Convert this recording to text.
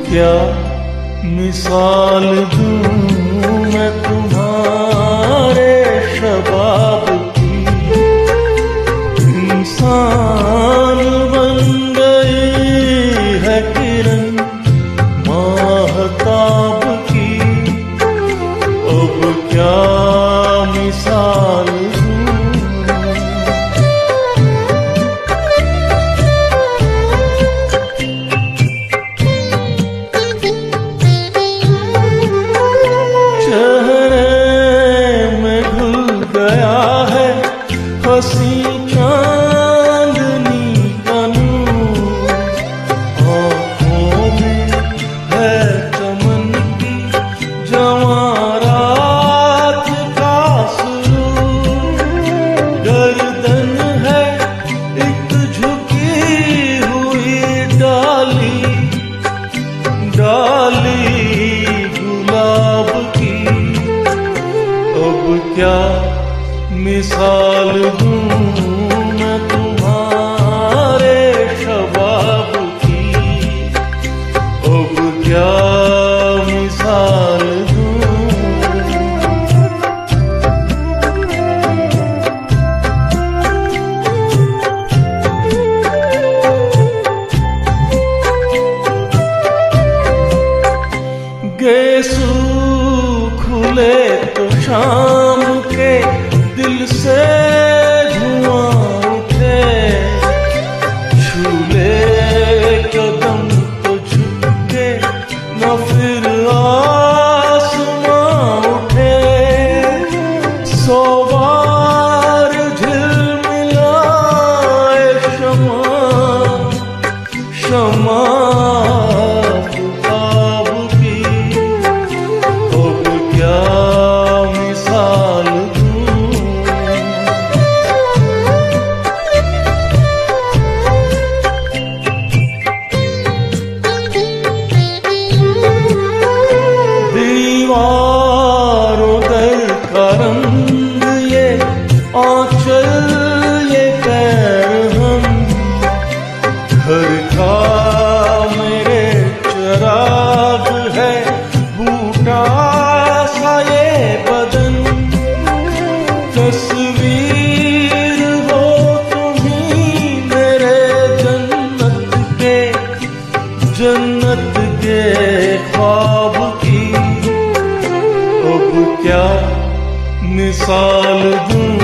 क्या मिसाल दूं मैं तुम्हारे शबाब की। इंसान बन गई है किरण माहताब की। अब क्या मिसाल हसी चांदनी का नूर, आँखों में है चमन की जवां रात का सुरूर। गर्दन है एक झुकी हुई डाली, डाली गुलाब की। अब क्या मिसाल दूं मैं तुम्हारे शबाब की। अब क्या मिसाल गेसू खुले तो शाम के दिल से धुआं उठे। छूले कदम तो झुके न फिर आसमां उठे। सौ बार झिलमिलाए शमा, शमा ख्वाब की। अब क्या मिसाल दीवारों दर का रंग ये आंचल ये पैर हम। घर का मेरे चराग है बूटा सा ये बदन। तस्वीर हो तुम्ही मेरे जन्नत के ख्वाब की। अब क्या मिसाल दूं